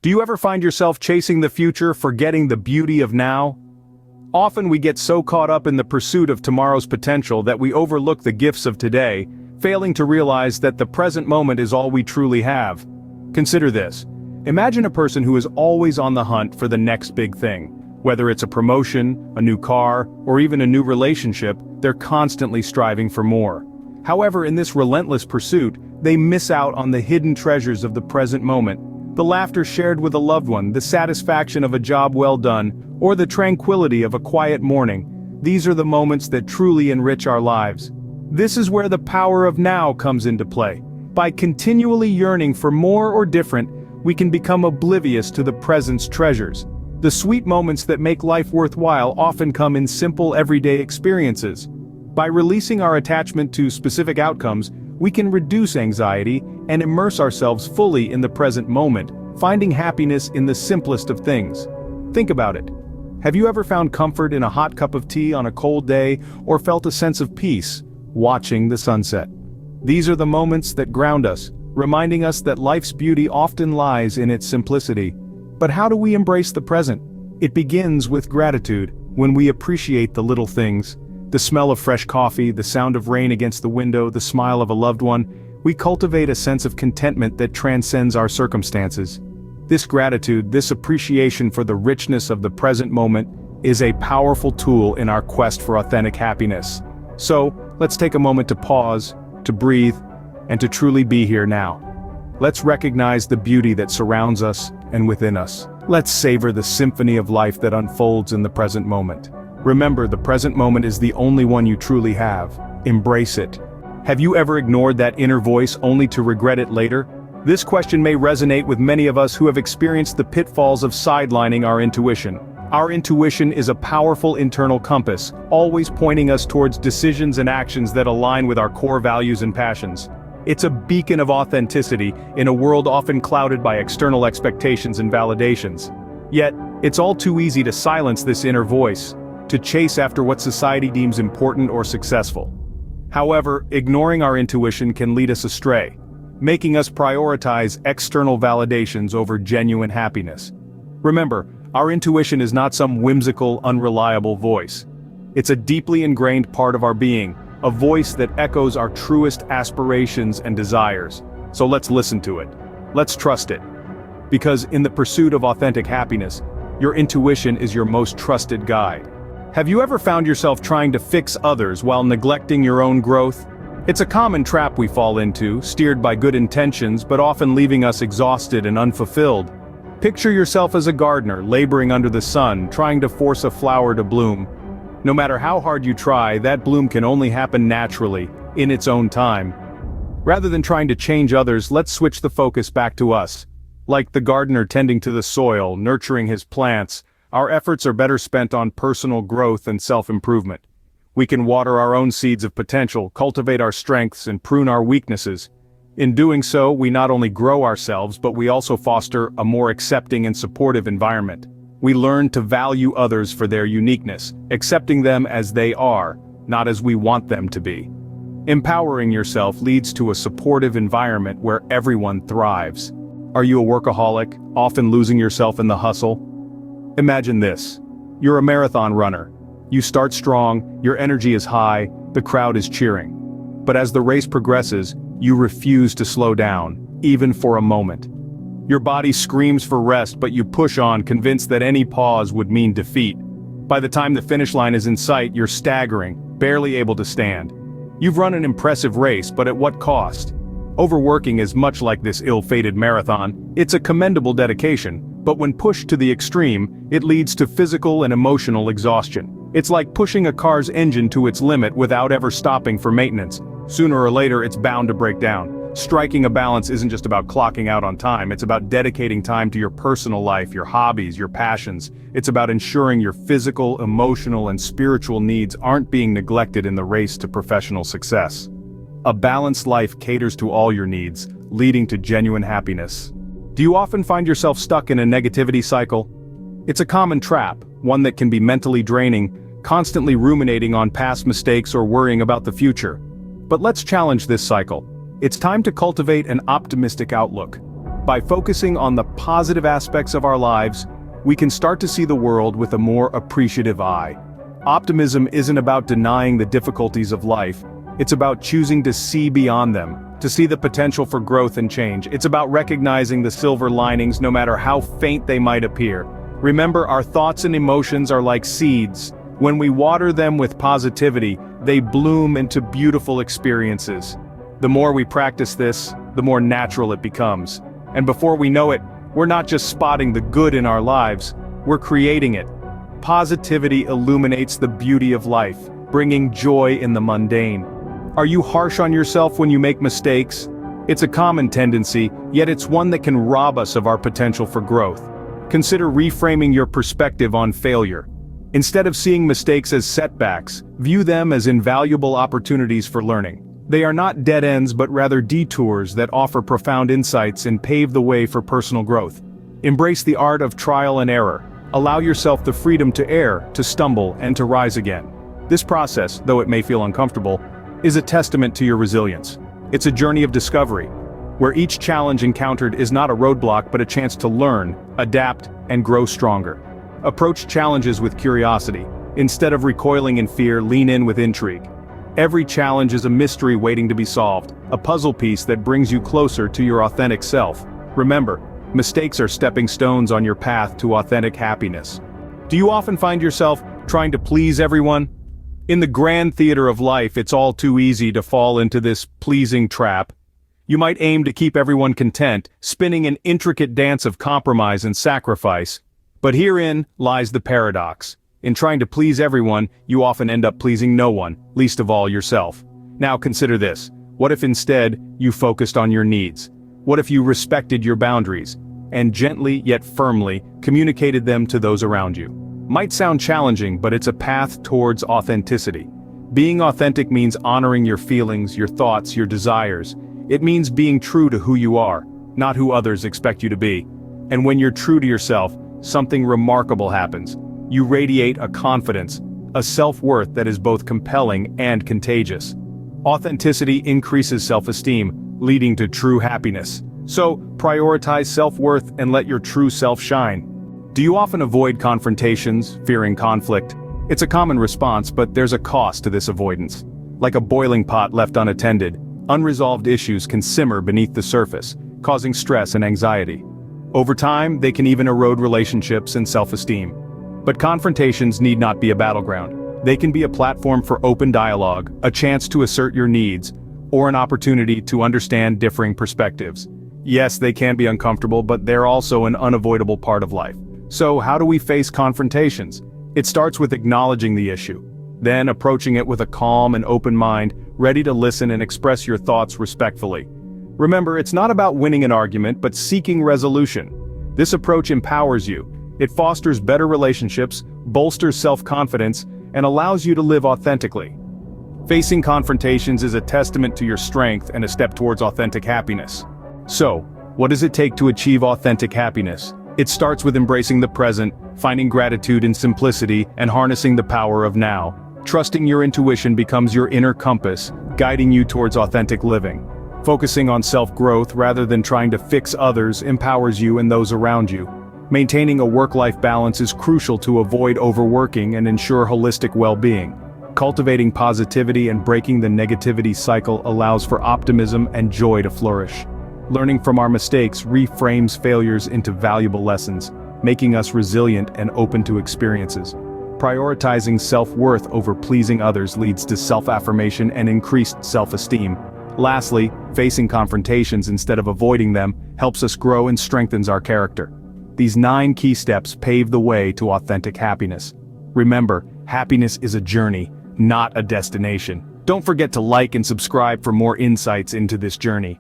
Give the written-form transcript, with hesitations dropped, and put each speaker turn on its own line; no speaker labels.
Do you ever find yourself chasing the future, forgetting the beauty of now? Often we get so caught up in the pursuit of tomorrow's potential that we overlook the gifts of today, failing to realize that the present moment is all we truly have. Consider this. Imagine a person who is always on the hunt for the next big thing. Whether it's a promotion, a new car, or even a new relationship, they're constantly striving for more. However, in this relentless pursuit, they miss out on the hidden treasures of the present moment. The laughter shared with a loved one, the satisfaction of a job well done, or the tranquility of a quiet morning. These are the moments that truly enrich our lives. This is where the power of now comes into play. By continually yearning for more or different, we can become oblivious to the present's treasures. The sweet moments that make life worthwhile often come in simple everyday experiences. By releasing our attachment to specific outcomes, we can reduce anxiety and immerse ourselves fully in the present moment, finding happiness in the simplest of things. Think about it. Have you ever found comfort in a hot cup of tea on a cold day, or felt a sense of peace watching the sunset? These are the moments that ground us, reminding us that life's beauty often lies in its simplicity. But how do we embrace the present? It begins with gratitude. When we appreciate the little things, the smell of fresh coffee, the sound of rain against the window, the smile of a loved one, we cultivate a sense of contentment that transcends our circumstances. This gratitude, this appreciation for the richness of the present moment, is a powerful tool in our quest for authentic happiness. So, let's take a moment to pause, to breathe, and to truly be here now. Let's recognize the beauty that surrounds us and within us. Let's savor the symphony of life that unfolds in the present moment. Remember, the present moment is the only one you truly have. Embrace it. Have you ever ignored that inner voice only to regret it later? This question may resonate with many of us who have experienced the pitfalls of sidelining our intuition. Our intuition is a powerful internal compass, always pointing us towards decisions and actions that align with our core values and passions. It's a beacon of authenticity in a world often clouded by external expectations and validations. Yet, it's all too easy to silence this inner voice, to chase after what society deems important or successful. However, ignoring our intuition can lead us astray, making us prioritize external validations over genuine happiness. Remember, our intuition is not some whimsical, unreliable voice. It's a deeply ingrained part of our being, a voice that echoes our truest aspirations and desires. So let's listen to it. Let's trust it. Because in the pursuit of authentic happiness, your intuition is your most trusted guide. Have you ever found yourself trying to fix others while neglecting your own growth? It's a common trap we fall into, steered by good intentions but often leaving us exhausted and unfulfilled. Picture yourself as a gardener laboring under the sun, trying to force a flower to bloom. No matter how hard you try, that bloom can only happen naturally, in its own time. Rather than trying to change others, let's switch the focus back to us. Like the gardener tending to the soil, nurturing his plants, our efforts are better spent on personal growth and self-improvement. We can water our own seeds of potential, cultivate our strengths, and prune our weaknesses. In doing so, we not only grow ourselves, but we also foster a more accepting and supportive environment. We learn to value others for their uniqueness, accepting them as they are, not as we want them to be. Empowering yourself leads to a supportive environment where everyone thrives. Are you a workaholic, often losing yourself in the hustle? Imagine this. You're a marathon runner. You start strong, your energy is high, the crowd is cheering. But as the race progresses, you refuse to slow down, even for a moment. Your body screams for rest, but you push on, convinced that any pause would mean defeat. By the time the finish line is in sight, you're staggering, barely able to stand. You've run an impressive race, but at what cost? Overworking is much like this ill-fated marathon. It's a commendable dedication, but when pushed to the extreme, it leads to physical and emotional exhaustion. It's like pushing a car's engine to its limit without ever stopping for maintenance. Sooner or later, it's bound to break down. Striking a balance isn't just about clocking out on time, it's about dedicating time to your personal life, your hobbies, your passions. It's about ensuring your physical, emotional, and spiritual needs aren't being neglected in the race to professional success. A balanced life caters to all your needs, leading to genuine happiness. Do you often find yourself stuck in a negativity cycle? It's a common trap, one that can be mentally draining, constantly ruminating on past mistakes or worrying about the future. But let's challenge this cycle. It's time to cultivate an optimistic outlook. By focusing on the positive aspects of our lives, we can start to see the world with a more appreciative eye. Optimism isn't about denying the difficulties of life, it's about choosing to see beyond them, to see the potential for growth and change. It's about recognizing the silver linings no matter how faint they might appear. Remember, our thoughts and emotions are like seeds. When we water them with positivity, they bloom into beautiful experiences. The more we practice this, the more natural it becomes. And before we know it, we're not just spotting the good in our lives, we're creating it. Positivity illuminates the beauty of life, bringing joy in the mundane. Are you harsh on yourself when you make mistakes? It's a common tendency, yet it's one that can rob us of our potential for growth. Consider reframing your perspective on failure. Instead of seeing mistakes as setbacks, view them as invaluable opportunities for learning. They are not dead ends but rather detours that offer profound insights and pave the way for personal growth. Embrace the art of trial and error. Allow yourself the freedom to err, to stumble, and to rise again. This process, though it may feel uncomfortable, is a testament to your resilience. It's a journey of discovery, where each challenge encountered is not a roadblock but a chance to learn, adapt, and grow stronger. Approach challenges with curiosity. Instead of recoiling in fear, lean in with intrigue. Every challenge is a mystery waiting to be solved, a puzzle piece that brings you closer to your authentic self. Remember, mistakes are stepping stones on your path to authentic happiness. Do you often find yourself trying to please everyone? In the grand theater of life, it's all too easy to fall into this pleasing trap. You might aim to keep everyone content, spinning an intricate dance of compromise and sacrifice. But herein lies the paradox. In trying to please everyone, you often end up pleasing no one, least of all yourself. Now consider this. What if instead, you focused on your needs? What if you respected your boundaries, and gently yet firmly communicated them to those around you? Might sound challenging, but it's a path towards authenticity. Being authentic means honoring your feelings, your thoughts, your desires. It means being true to who you are, not who others expect you to be. And when you're true to yourself, something remarkable happens. You radiate a confidence, a self-worth that is both compelling and contagious. Authenticity increases self-esteem, leading to true happiness. So, prioritize self-worth and let your true self shine. Do you often avoid confrontations, fearing conflict? It's a common response, but there's a cost to this avoidance. Like a boiling pot left unattended, unresolved issues can simmer beneath the surface, causing stress and anxiety. Over time, they can even erode relationships and self-esteem. But confrontations need not be a battleground. They can be a platform for open dialogue, a chance to assert your needs, or an opportunity to understand differing perspectives. Yes, they can be uncomfortable, but they're also an unavoidable part of life. So how do we face confrontations? It starts with acknowledging the issue, then approaching it with a calm and open mind, ready to listen and express your thoughts respectfully. Remember, it's not about winning an argument, but seeking resolution. This approach empowers you. It fosters better relationships, bolsters self-confidence, and allows you to live authentically. Facing confrontations is a testament to your strength and a step towards authentic happiness. So, what does it take to achieve authentic happiness? It starts with embracing the present, finding gratitude in simplicity, and harnessing the power of now. Trusting your intuition becomes your inner compass, guiding you towards authentic living. Focusing on self-growth rather than trying to fix others empowers you and those around you. Maintaining a work-life balance is crucial to avoid overworking and ensure holistic well-being. Cultivating positivity and breaking the negativity cycle allows for optimism and joy to flourish. Learning from our mistakes reframes failures into valuable lessons, making us resilient and open to experiences. Prioritizing self-worth over pleasing others leads to self-affirmation and increased self-esteem. Lastly, facing confrontations instead of avoiding them helps us grow and strengthens our character. These 9 key steps pave the way to authentic happiness. Remember, happiness is a journey, not a destination. Don't forget to like and subscribe for more insights into this journey.